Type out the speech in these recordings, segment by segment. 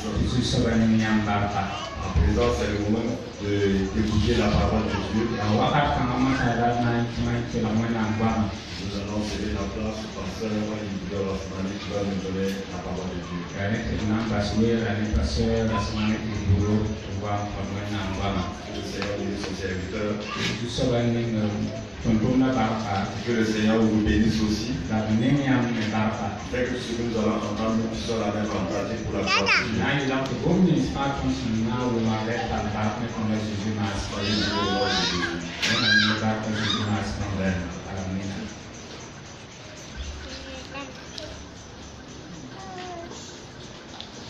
À présent, c'est le moment d'écouter la parole de Dieu. Nous allons céder la place au pasteur Yves Asmani qui va nous donner la parole de Dieu. Que le Seigneur bénisse son serviteur. Que le Seigneur vous bénisse aussi. Fait que ce que nous allons entendre, nous puissions la mettre en pratique pour la gloire de Dieu.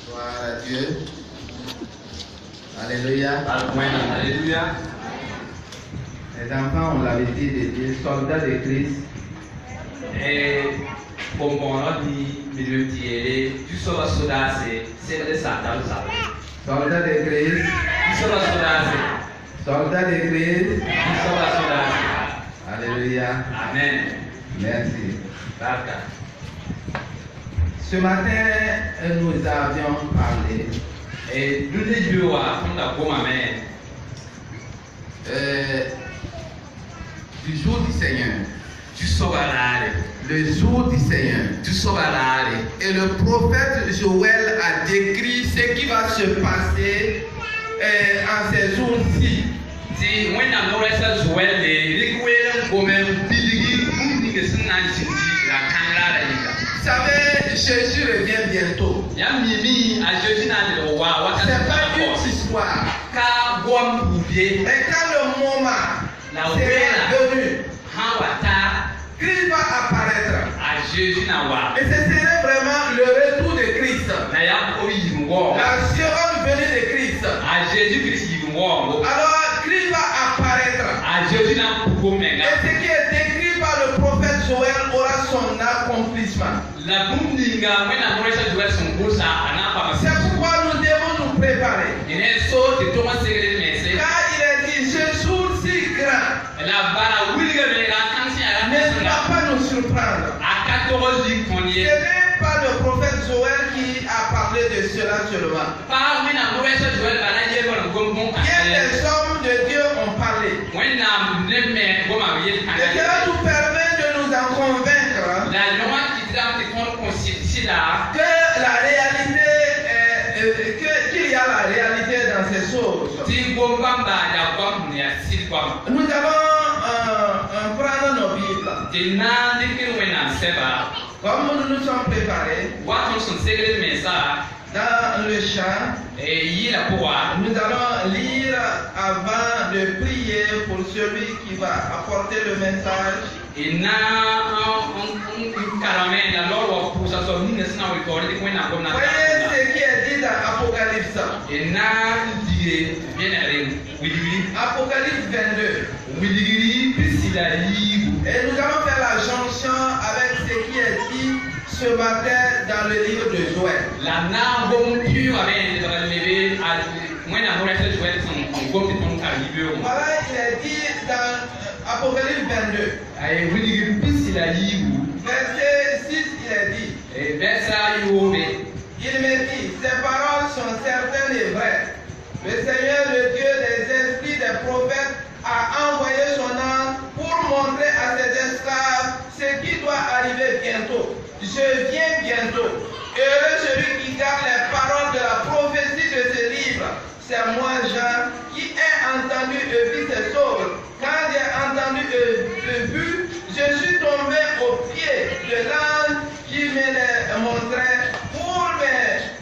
Gloire à Dieu. Alléluia. Alléluia. Les enfants ont l'habitude de dire soldats de Christ. Et comme on a dit, tu sauras soldats, c'est le Satan. Soldats de Christ. Tu sauras soldats. Soldats de Christ. Tu sauras soldats. Alléluia. Amen. Merci. Barka. Ce matin, nous avions parlé Et nous les deux, on a comme amen. Du jour du Seigneur. Tu sauras Le jour du Seigneur. tu sauras Et le prophète Joël a décrit ce qui va se passer en ces jours-ci. Si on a nos restes Joël de l'écouer comme un biligi, que c'est la caméra. Vous savez, Jésus revient bientôt. Yamimi a Jésus n'a le roi. C'est pas une histoire. Car Guam Bouvier, Et quand le moment la sera Ouéla, venu, Hawata, Christ va apparaître. a Jésus n'a wa. Et ce serait vraiment le retour de Christ. Na ya koyi mwo. La seconde venue de Christ. A Jésus Christ yi mwo. Alors, Christ va apparaître. A Jésus n'a pour Et menga. ce qui est écrit par le prophète Joël aura son accomplissement. La bundinga mena noresha Joël son gosa ana pa C'est pourquoi nous devons nous préparer. Ine so te toma segre messe. Car il est dit, ce jour si grand La bara wilga me la kansi ala ne va mesona. pas nous surprendre. A 14 li Ce konye. n'est pas le prophète Joël qui a parlé de cela seulement. Pa mena noresha Joël bana ye bon gombon ka. Bien des hommes de Dieu ont parlé. Wena nemme goma wiye Et kana. cela nous permet de nous en convaincre La loi qui dame te compte conscience là. que la réalité qu'il y a la réalité dans ces choses. Ti gombamba ya gom ne asil gom. Nous allons prendre nos Bibles. Ti na dikin wena seba. Comme nous nous sommes préparés Wa ton son segre mesa. dans le chant, E yi la poa. nous allons lire avant de prier pour celui qui va apporter le message. E na karame la lor wa pusa so ni nesna wi ko de wena gom na. Voyez ce qui est dit dans Apocalypse. E na die bien are widiri. Apocalypse 22. Widiri bisila yi. Et nous allons faire la jonction avec ce qui est dit ce matin dans le livre de Joël. La na gom pure avec de lever a wena no reste Joël son gom de ton caribé. Voilà, il est dit dans Apocalypse 22. Ay widiri bisila yi. Verset 6, il est dit. E besa yo be. Il me dit, ces paroles sont certaines et vraies. Le Seigneur, le Dieu des esprits des prophètes, a envoyé son ange pour montrer à ses esclaves ce qui doit arriver bientôt. Je viens bientôt. Heureux celui qui garde les paroles de la prophétie de ce livre. C'est moi, Jean, qui ai entendu et vu ces choses. Quand j'ai entendu et vu, je suis tombé aux pieds de l'ange qui me les montrait pour me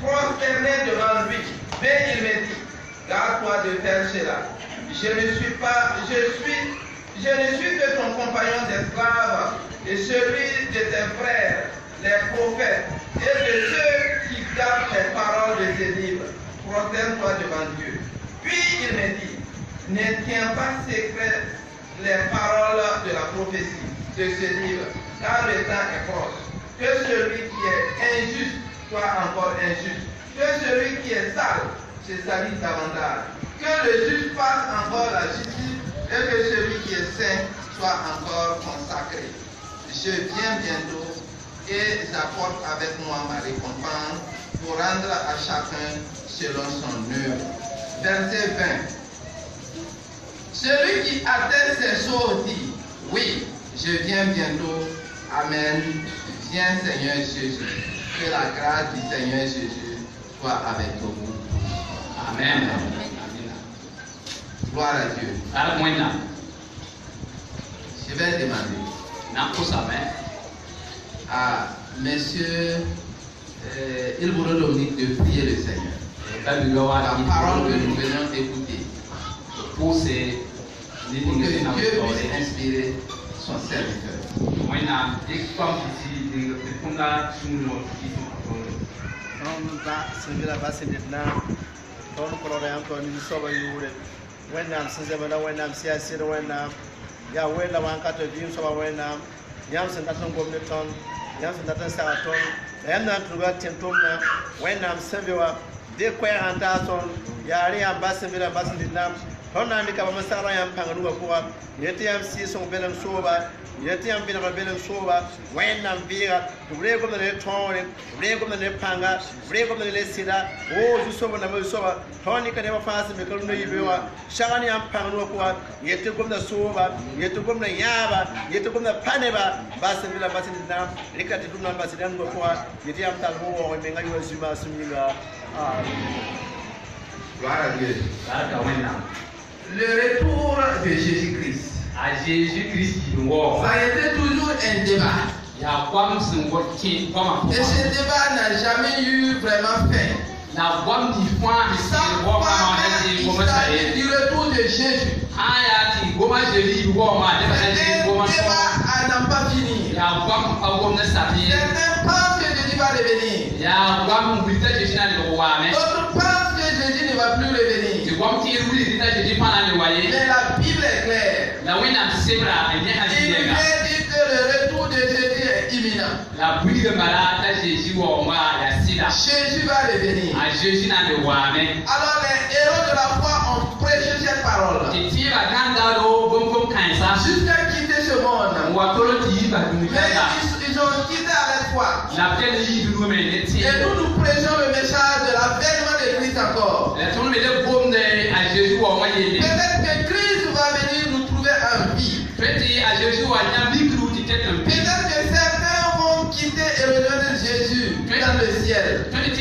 prosterner devant lui. Mais il me dit, garde-toi de faire cela. Je ne suis que ton compagnon d'esclave et celui de tes frères, les prophètes, et de ceux qui gardent les paroles de ces livres. Prosterne-toi devant Dieu. Puis il me dit, ne tiens pas secret les paroles de la prophétie de ce livre, car le temps est proche. Que celui qui est injuste soit encore injuste. Que celui qui est sale se salisse davantage. Que le juge fasse encore la justice et que celui qui est saint soit encore consacré. Je viens bientôt et j'apporte avec moi ma récompense pour rendre à chacun selon son œuvre. Verset 20. Celui qui atteste ces choses dit, oui, je viens bientôt. Amen. Viens Seigneur Jésus. Que la grâce du Seigneur Jésus soit avec vous. Amen. Gloire à Dieu. Je vais demander à Monsieur Ilbouro Dominique de prier le Seigneur. La parole que nous venons d'écouter. Pour que Dieu puisse inspirer son serviteur. Honani kaba masara yam panganuga kuwa yeti yam si son belem soba yeti yam belem soba wenam biga bre ko ne tone bre ko ne panga bre ko ne sida o ju soba na soba honi ka ne ba fasi me kalu ne yibewa shagani yam panganuga kuwa yeti ko na soba yeti ko na yaba yeti ko na paneba basen bila basen nam likati dum nan basen ngo kuwa yeti yam talbo o me ngai wa zuma suminga Gloire à Dieu. Le retour de Jésus-Christ. Ça a été toujours un débat. Et ce débat n'a jamais eu vraiment fin. Il s'agit du retour de Jésus. Le débat n'a pas fini. Certains pensent que Jésus va revenir. D'autres pensent que Jésus ne va plus revenir. Mais la Bible est claire. Il dit que le retour de Jésus est imminent. Jésus va revenir. Alors les héros de la foi ont prêché cette parole. Jusqu'à quitter ce monde. Mais ils ont quitté avec foi. Et nous prêchons le message de l'avènement de Christ encore. Peut-être que Christ va venir nous trouver en vie. Peut-être que certains vont quitter et rejoindre Jésus dans le ciel. Quelle que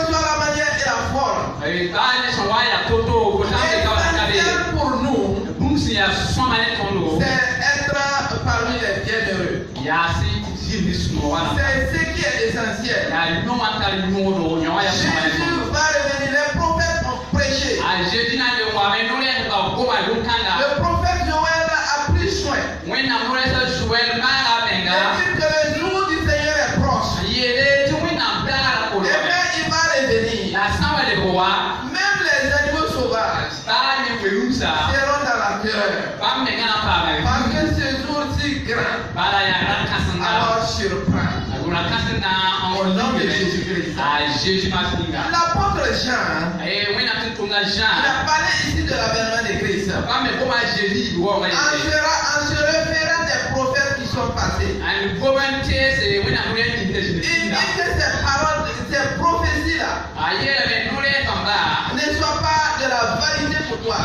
soit la manière et la forme. L'essentiel pour nous, c'est être parmi les bienheureux. C'est ce qui est essentiel. Jésus va revenir. Les prophètes ont prêché. Le prophète Joël a pris soin. Il dit que le jour du Seigneur est proche. Et bien il va revenir. Même les animaux sauvages seront dans la terreur. Parce que ce jour si grand alors surprend. Au nom de Jésus-Christ. L'apôtre Jean, il a parlé ici de l'avènement de Christ. En se référant des prophètes qui sont passés. Il dit que ces paroles, ces prophéties-là ne soient pas de la vanité pour toi.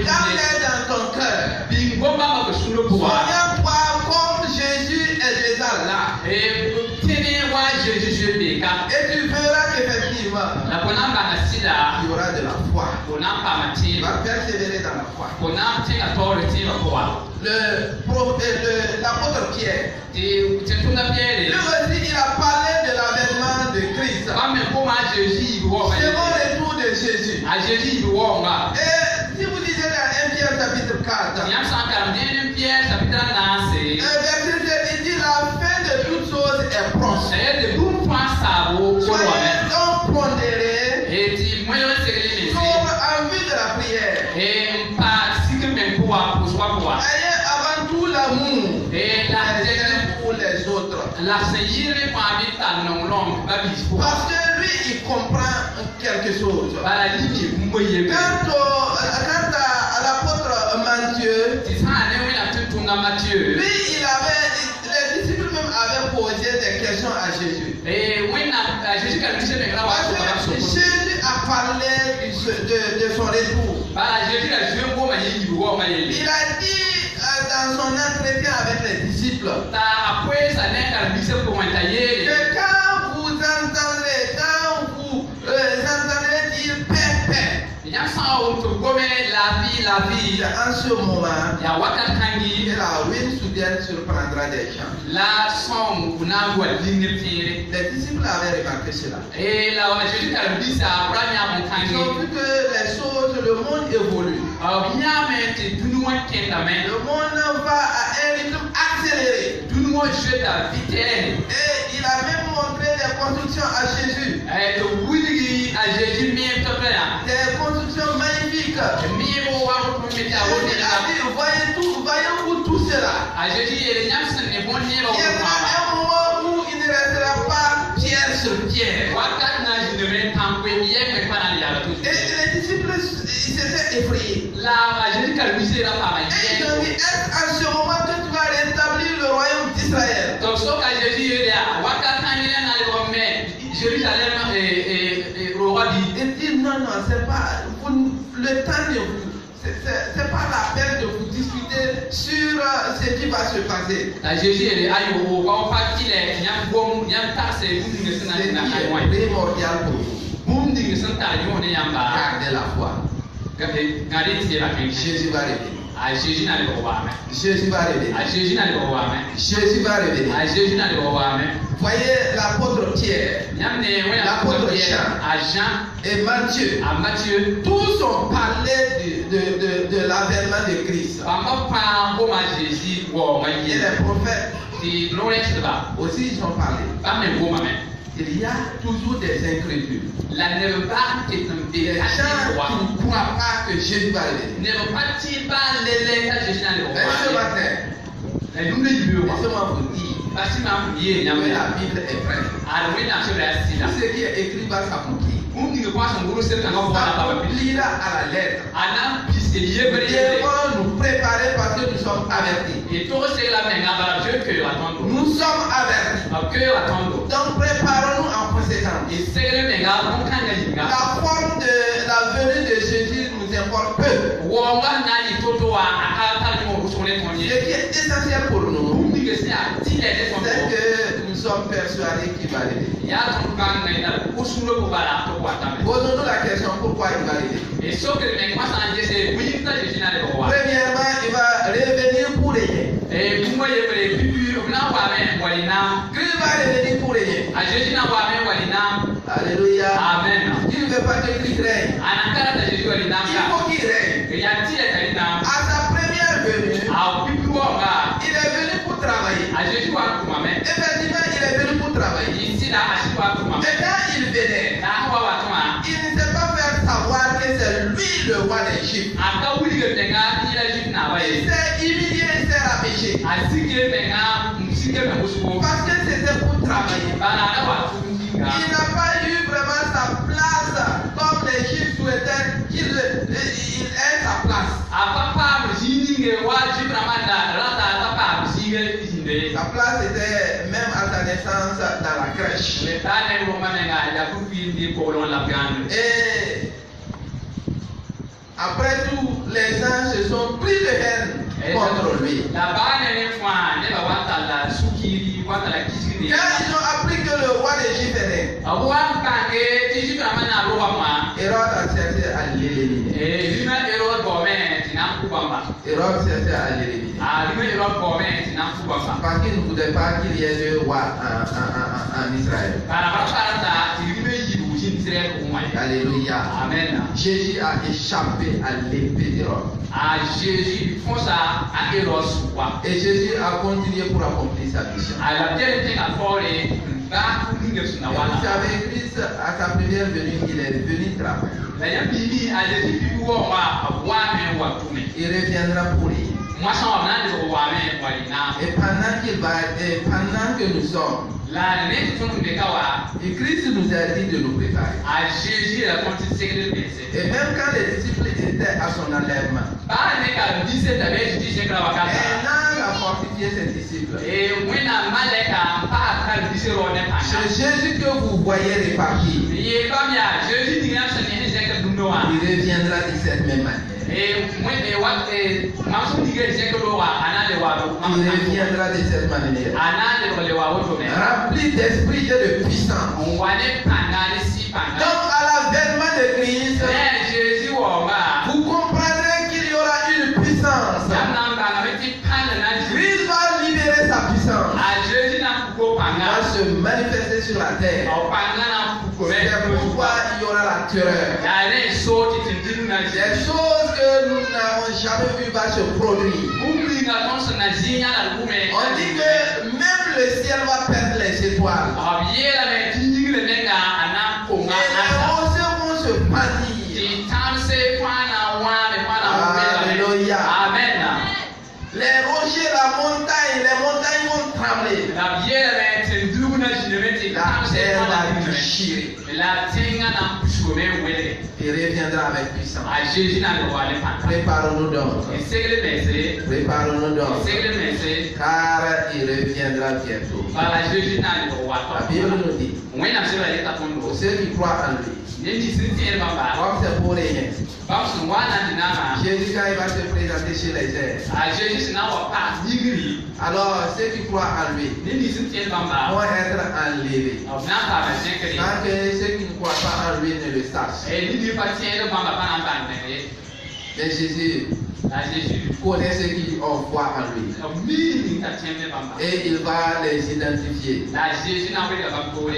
Garde-les dans ton cœur. Souviens-toi comme Jésus est déjà là. Et tu verras qu'effectivement, il y aura de la foi. Tu vas persévérer dans la foi. L'apôtre Pierre, lui aussi, il a parlé de l'avènement de Christ. C'est mon retour de Jésus. Et si vous lisez dans 1 Pierre chapitre 4, verset 7, il dit la fin de toutes choses est proche. Soyez donc pondérés en vue de la prière. Ayez avant tout l'amour pour les autres. Parce que lui, il comprend quelque chose. Quant à l'apôtre Matthieu, lui, les disciples même avaient posé des retour. Il a dit dans son entretien avec les disciples que quand vous entendrez dire paix, paix, en ce moment, que la ruine soudaine surprendra des gens. Les disciples avaient remarqué cela. Ils ont vu que les choses, le monde évolue. Le monde va à un rythme accéléré. Et il a même montré des constructions à Jésus. Des constructions magnifiques. Il a dit, voyez-vous tout cela? Il y aura un moment où il ne restera pas pierre sur pierre. Et les disciples s'étaient effrayés. Et ils ont dit, est-ce à ce moment que tu vas rétablir le royaume d'Israël? Il dit, non, c'est pas, le temps de vous. C'est pas la peine de vous discuter sur ce qui va se passer. Ce qui est primordial pour vous. Gardez la foi. Jésus va révéler. Jésus va révéler. Jésus va révéler. Voyez l'apôtre Pierre, l'apôtre Jean et Matthieu, tous ont parlé de l'avènement de Christ. Et les prophètes aussi ils ont parlé. Il y a toujours des incrédules. Des gens qui ne croient pas que Jésus va révéler. Ce matin, laissez-moi vous dire que la Bible est vraie. Tout ce qui est écrit va s'accomplir. S'accomplira à la lettre. Devons nous préparer parce que nous sommes avertis. Nous sommes avertis. Donc préparons-nous en conséquence. La forme de la venue de Jésus nous importe peu. Ce qui est essentiel pour nous, c'est que nous sommes persuadés qu'il va révéler. Posons-nous la question pourquoi il va révéler. Premièrement, il va revenir pour rien. Il va revenir pour rien. Alléluia. Amen. Il ne veut pas que Christ règne. Il faut qu'il règne. À sa première venue, il est venu pour travailler. Effectivement, il est venu pour travailler. Mais quand il venait, il ne sait pas faire savoir que c'est lui le roi des Juifs. Il s'est humilié, il s'est rabaissé. Parce que c'était pour travailler. Il n'a pas eu vraiment sa place comme les Juifs souhaitaient qu'il ait sa place. Sa place était même à sa naissance dans la crèche. Et après tout, les gens se sont pris de haine contre lui. Quand ils ont appris que le roi des Juifs est né, Hérode a cherché à l'éliminer. Hérode cherchait à l'éliminer. Parce qu'il ne voulait pas qu'il y ait deux rois en Israël. Alléluia. Amen. Jésus a échappé à l'épée d'Hérode. Et Jésus a continué pour accomplir sa mission. Vous savez, Christ, à sa première venue, il est venu travailler. Il reviendra pour rien. Et pendant que nous sommes, et Christ nous a dit de nous préparer. Et même quand les disciples étaient à son enlèvement, un a fortifié ses disciples. C'est Jésus que vous voyez répartir. il reviendra de cette même manière. Il reviendra de cette manière. Rempli d'esprit et de puissance. Donc à l'avènement de Christ, vous comprendrez qu'il y aura une puissance. Christ va libérer sa puissance. Il va se manifester sur la terre. C'est pourquoi il y aura la terreur. Des choses que nous n'avons jamais vues vont se produire. On dit que même le ciel va perdre les étoiles. Et les roseaux vont se pâlir. Alléluia. Amen. Les rochers, la montagne, les montagnes vont trembler. La terre va déchirer. Il reviendra avec puissance. Préparons-nous donc. Préparons-nous donc. Car il reviendra bientôt. La Bible nous dit, ceux qui croient en lui, comme c'est pour les miens. Jésus, quand il va se présenter chez les airs, alors ceux qui croient en lui vont être enlevés. Tant que ceux qui ne croient pas en lui ne le sachent. Mais Jésus connaît ceux qui ont foi en lui. Et il va les identifier. À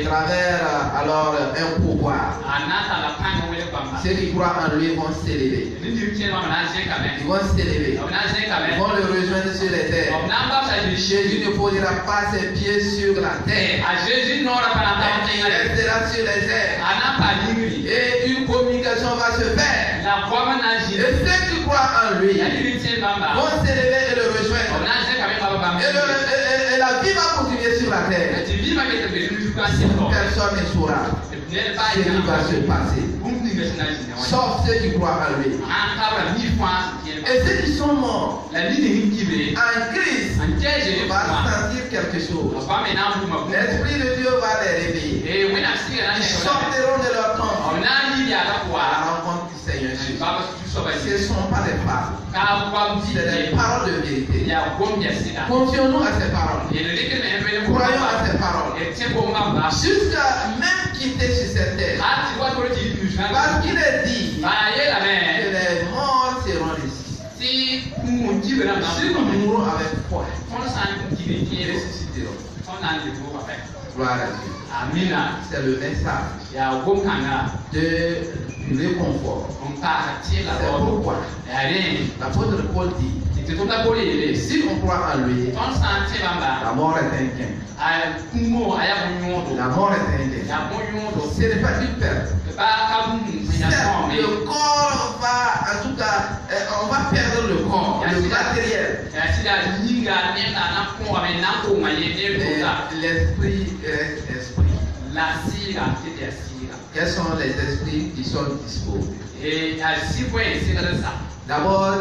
travers alors un pouvoir. Ceux qui croient en lui vont s'élever. Ils vont s'élever. Ils vont le rejoindre sur les terres. Jésus ne posera pas ses pieds sur la terre. Il restera sur les airs. Et une communication va se faire. Et ceux qui croient en lui vont s'élever et le rejoindre. Et la vie va continuer sur la terre. Personne ne saura ce qui va se passer. Sauf ceux qui croient en lui. Et ceux qui sont morts en Christ vont sentir quelque chose. L'Esprit de Dieu va les réveiller. Ils sortiront de leur temps à la rencontre du Seigneur Jésus. Ce ne sont pas des paroles. C'est des paroles de vérité. Confions-nous à ces paroles. Croyons à ces paroles. Jusqu'à même quitter sur cette terre. Parce qu'il est dit que les morts seront ressuscités. Si nous mourrons avec foi, ils ressusciteront. Gloire à Dieu. C'est le message de réconfort. C'est pourquoi l'apôtre Paul dit, si on croit en lui, la mort est un gain. La mort est un gain. Ce n'est pas une perte. Le corps va, en tout cas, on va perdre le corps, le matériel. L'esprit reste esprit. Quels sont les esprits qui sont disposés? D'abord,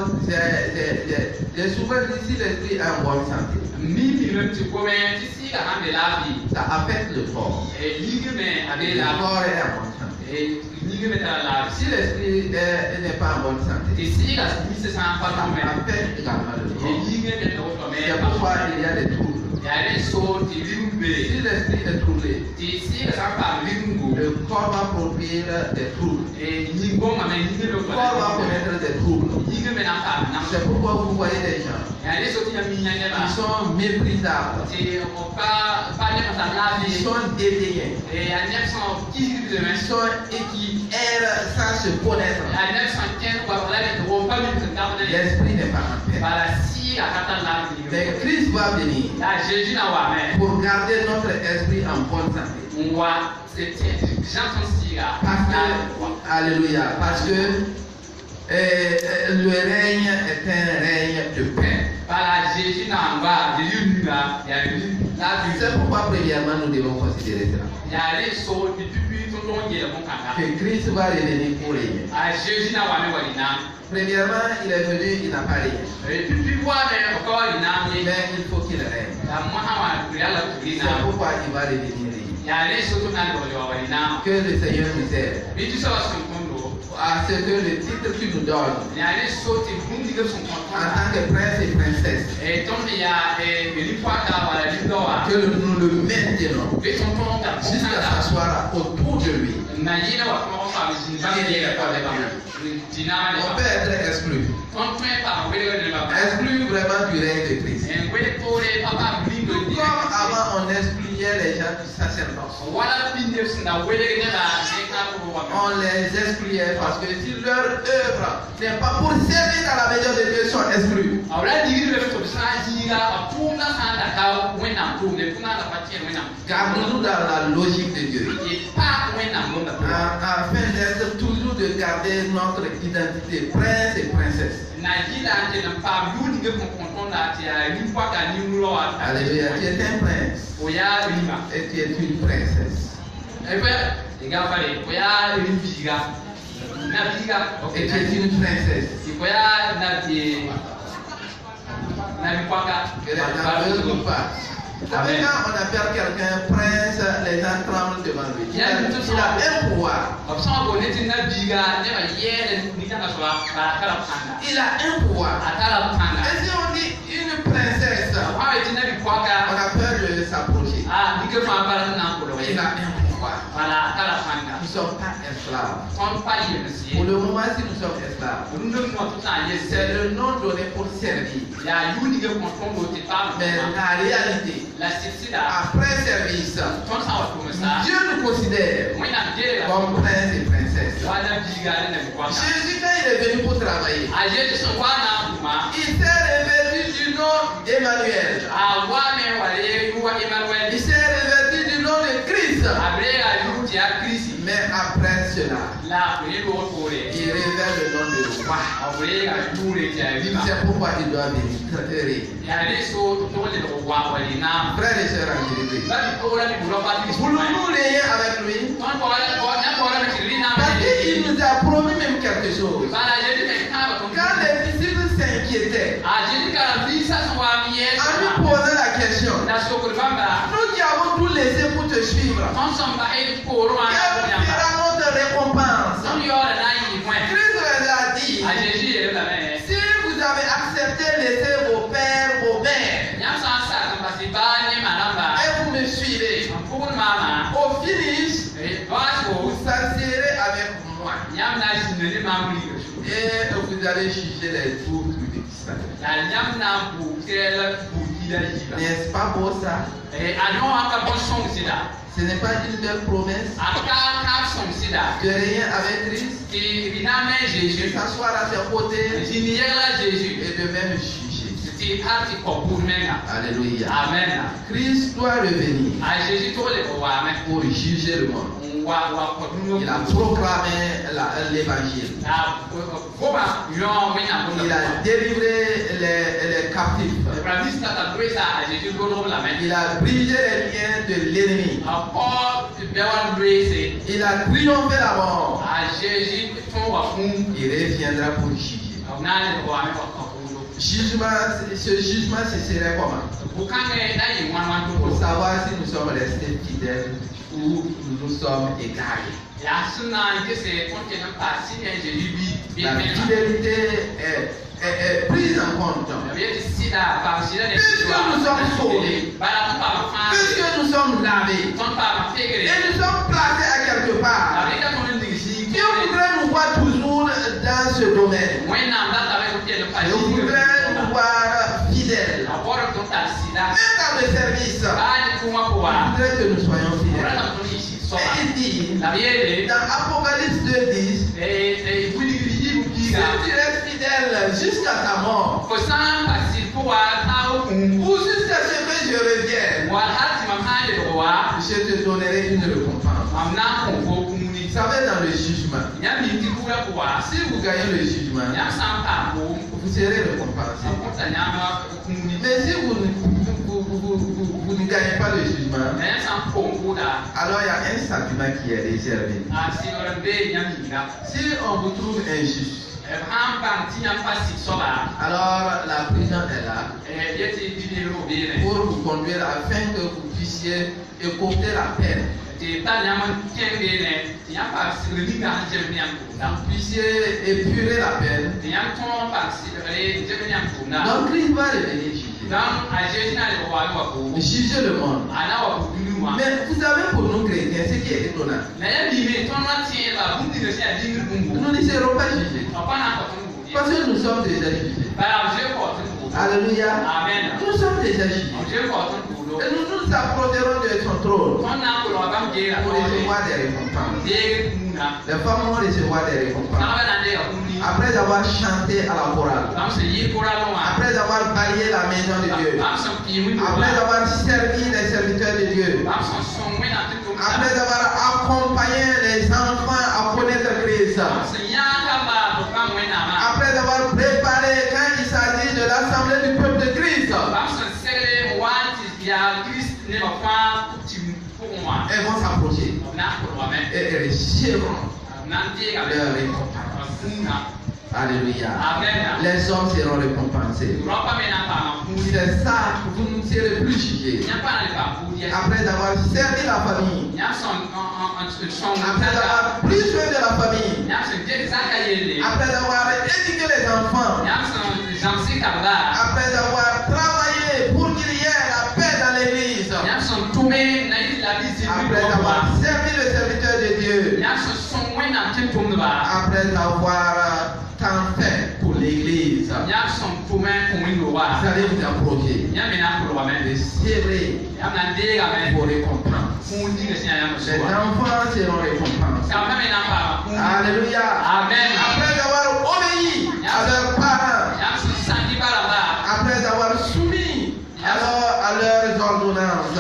j'ai souvent dit si l'esprit est en bonne santé, ça affecte le corps. Le corps est en bonne santé. Si l'esprit n'est pas en bonne santé, ça affecte également le corps. C'est pourquoi il y a des troubles. Si l'esprit est troublé, le corps va produire des troubles. Le corps va connaître des troubles. C'est pourquoi vous voyez des gens qui sont méprisables, qui sont déviés, qui sont et qui errent sans se connaître. L'esprit n'est pas en paix. Mais Christ va venir pour garder notre esprit en bonne santé. Alléluia. Parce que le règne est un règne de paix. C'est pourquoi premièrement nous devons considérer cela. Que Christ va revenir pour régner. Premièrement, il est venu, il n'a pas régné. Mais il faut qu'il règne. C'est pourquoi il va revenir régner. Que le Seigneur nous aide à ce que le titre qu'il nous donne en tant que prince et princesse, que nous le maintenons jusqu'à s'asseoir autour de lui. On peut être exclu. Exclu vraiment du règne de Christ. Comme avant on excluait les gens du sacerdoce. On les excluait parce que si leur œuvre n'est pas pour servir à la maison de Dieu, ils sont exclus. Gardons-nous dans la logique de Dieu. Afin d'être toujours de garder notre identité prince et princesse. Alléluia, tu es un prince et tu es une princesse. Et tu es une princesse. Que les gens ne veulent pas. Quand on appelle quelqu'un prince, les gens tremblent devant lui. Il a un pouvoir. Il a un pouvoir. Et si on dit une princesse, on a peur de s'approcher. Il a un pouvoir. Nous ne sommes pas esclaves. Pour le moment, si nous sommes esclaves, c'est le nom donné pour servir. Mais la réalité, après service, Dieu nous considère comme prince et princesse. Jésus, quand il est venu pour travailler, il s'est revêtu du nom d'Emmanuel. Il s'est revêtu du nom de Christ. Mais après cela, il révèle le nom de roi. C'est pourquoi il doit venir. Frères et sœurs en Jésus-Christ, voulons-nous régner avec lui? Parce qu'il nous a promis même quelque chose. Quand les disciples s'inquiétaient, en lui posant la question, nous qui avons tout laissé pour te suivre, quelle sera notre récompense? Christ leur a dit, si vous avez accepté de laisser vos pères, vos mères, et vous me suivez, au finish, vous s'asserez avec moi. Et vous allez juger les troubles d'Israël. N'est-ce pas beau ça? Ce n'est pas une belle promesse de rien avec Christ, de s'asseoir à ses côtés et de même juger. Alléluia. Amen. Christ doit revenir pour juger le monde. Il a proclamé l'évangile. Il a délivré les captifs. Il a brisé les liens de l'ennemi. Il a triomphé la mort. Il reviendra pour juger. Ce jugement, ce serait comment? Pour savoir si nous sommes restés fidèles ou nous sommes égarés. La fidélité est prise en compte. Puisque nous sommes sauvés, puisque nous sommes lavés, et nous sommes placés à quelque part, Dieu voudrait nous voir toujours dans ce domaine. Dieu voudrait nous voir fidèles. Même dans le service, il voudrait que nous soyons fidèles. Et il dit, dans Apocalypse 2:10, si tu restes fidèle jusqu'à ta mort, ou jusqu'à ce que je revienne, je te donnerai une récompense. Vous savez, dans le jugement, si vous gagnez le jugement, vous serez récompensé. Mais si vous ne gagnez pas le jugement, alors il y a un sentiment qui est réservé. Si on vous trouve injuste, Alors la prison est là pour vous conduire afin que vous puissiez écourter la peine. Vous puissiez épurer la peine. Donc Christ va revenir juger le monde. Mais vous savez, pour nous chrétiens, ce qui est étonnant, nous ne serons pas jugés parce que nous sommes déjà jugés. Alléluia. Nous sommes déjà jugés. Et nous nous approcherons de son trône pour recevoir des récompenses. Les femmes vont recevoir des récompenses. Après avoir chanté à la chorale, après avoir balayé la maison de Dieu, après avoir servi les serviteurs de Dieu, après avoir accompagné les enfants à connaître Christ, après avoir préparé quand il s'agit de l'assemblée du peuple de Christ, elles vont s'approcher et recevront leur récompense. Alléluia. Les hommes seront récompensés. C'est ça, vous ne serez plus jugés. Après avoir servi la famille, après avoir pris soin de la famille, après avoir éduqué les enfants, après avoir travaillé pour qu'il y ait la paix dans l'église, après avoir servi le serviteur de Dieu, après avoir tant fait pour l'église, vous allez vous approcher de serrer vos récompenses. Les enfants seront récompensés. Alléluia. Après avoir obéi à leurs parents, après avoir soumis à leurs ordonnances,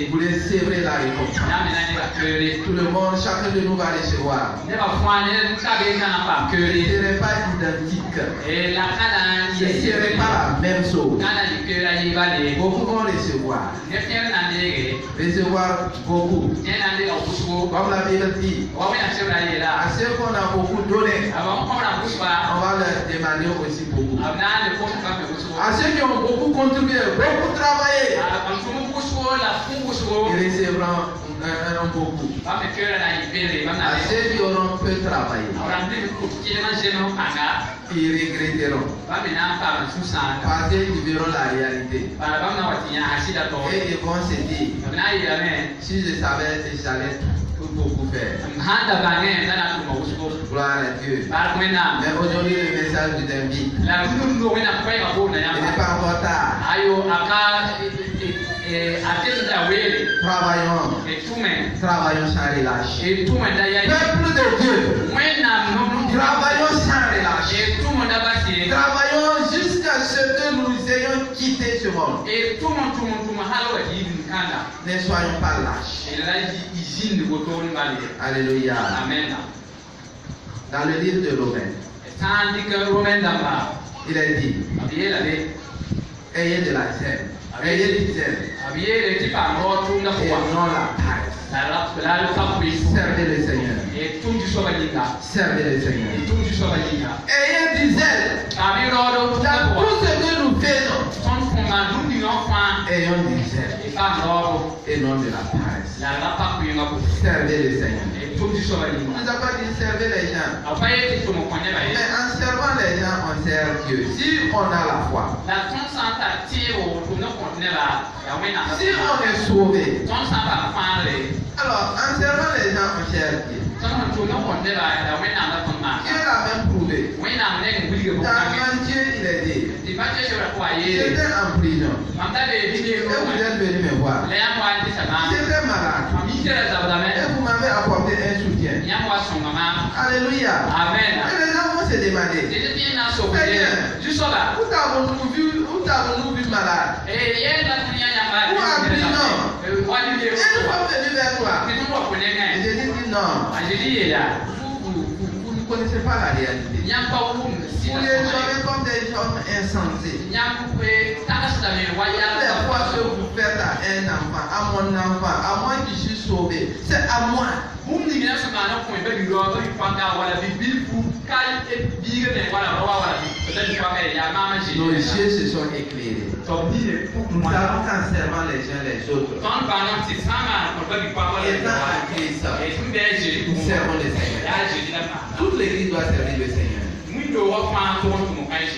vous recevrez la récompense. Tout le monde, chacun de nous va recevoir. Ce ne serait pas identique. Ce ne serait pas la même chose. Beaucoup vont recevoir. Recevoir beaucoup. Comme la Bible dit, à ceux qu'on a beaucoup donné, on va leur demander aussi beaucoup. À ceux qui ont beaucoup contribué, beaucoup travaillé, ils recevront beaucoup. À ceux qui auront peu travaillé, ils regretteront. Parce qu'ils verront la réalité. Et ils vont se dire, si je savais que j'allais tout beaucoup faire. Gloire à Dieu. Mais aujourd'hui, le message nous invite. Il n'est pas encore tard. Travaillons sans relâche. Peuple de Dieu, travaillons sans relâche. Travaillons jusqu'à ce que nous ayons quitté ce monde. Ne soyons pas lâches. Alléluia. Dans le livre de Romains, il est dit, ayez de la zèle. Ayez du zèle. Et non la paresse. Servez le Seigneur. Servez le Seigneur. Ayez du zèle. Dans tout ce que nous faisons, ayons du zèle. Et non de la paresse. Servez le Seigneur. On nous a pas dit servir les gens. Mais en servant les gens, on sert Dieu. Si on a la foi. Si on est sauvé. Alors, en servant les gens, on sert Dieu. Dieu l'a même prouvé. Dans Matthieu, il est dit. J'étais en prison. Et vous êtes venu me voir. J'étais malade. Et vous m'avez apporté un soutien. Alléluia. Amen. Et les gens vont se demander. Où t'avons-nous vu malade? Ou en prison? Et nous sommes venus vers toi. Et j'ai dit non. Vous ne connaissez pas la réalité. Vous les aurez comme des hommes insensés. Les fois que vous faites à un enfant, à mon enfant, à moi qui suis sauvé, c'est à moi. se n'a point de l'ordre, il faut avoir la Bible pour qu'il y ait voilà, peut-être pas qu'il y a maman. Nos yeux se sont éclairés. Nous savons qu'en servant les uns les autres, étant en Christ, nous servons le Seigneur. Toute l'église doit servir le Seigneur.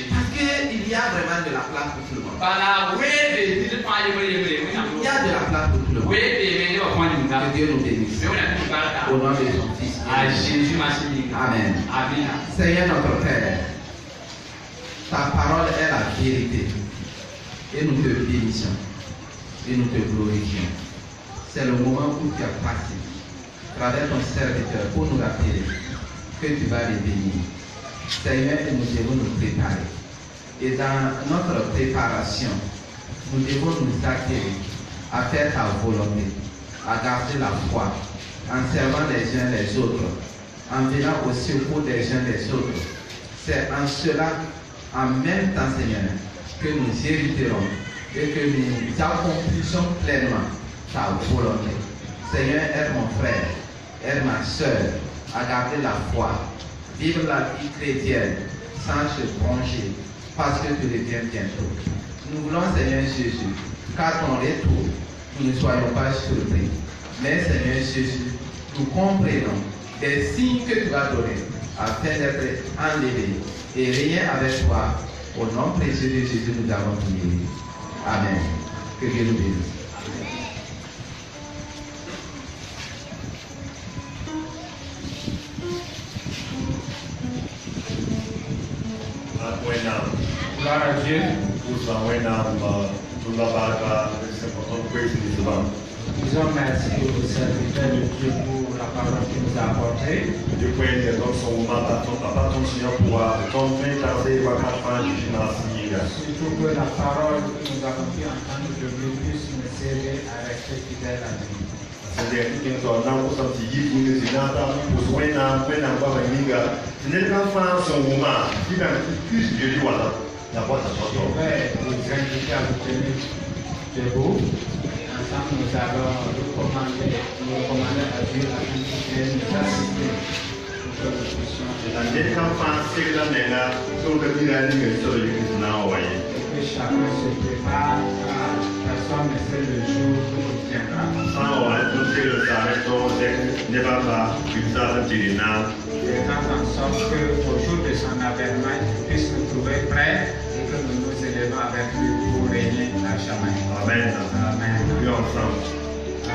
Parce qu'il y a vraiment de la place pour tout le monde. Il y a de la place pour tout le monde. Que Dieu nous bénisse. Au nom de son Fils. Amen. Seigneur notre Père, ta parole est la vérité. Et nous te bénissons. Et nous te glorifions. C'est le moment où tu as passé, à travers ton serviteur, pour nous rappeler que tu vas les bénir. Seigneur, nous devons nous préparer. Et dans notre préparation, nous devons nous acquérir à faire ta volonté, à garder la foi, en servant les uns les autres, en venant au secours des uns des autres. C'est en cela, en même temps, Seigneur, que nous hériterons et que nous accomplissons pleinement ta volonté. Seigneur, aide mon frère, aide ma soeur à garder la foi, vivre la vie chrétienne sans se broncher, parce que tu reviens bientôt. Nous voulons, Seigneur Jésus, qu'à ton retour, nous ne soyons pas surpris. Mais, Seigneur Jésus, nous comprenons des signes que tu vas donner afin d'être enlevés et rien avec toi. Au nom précieux de Jésus, nous avons prié. Amen. Que Dieu nous bénisse. Gloire à Dieu. Disons merci au serviteur de Dieu pour la parole qu'il nous a apportée. Surtout que la parole que nous avons pu entendre devrait plus nous aider à rester fidèles à Dieu. Je vais vous inviter à vous tenir debout. Ensemble, nous allons recommander à Dieu afin qu'il nous assister pour que nous puissions. Et que chacun se prépare à personne ne sait le jour où il viendra. Faisant en sorte qu'au jour de son avènement, il puisse nous trouver prêts et que nous nous élevons avec lui pour régner à jamais. Amen. Amen.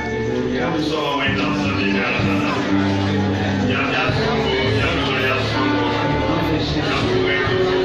Alléluia. Alléluia.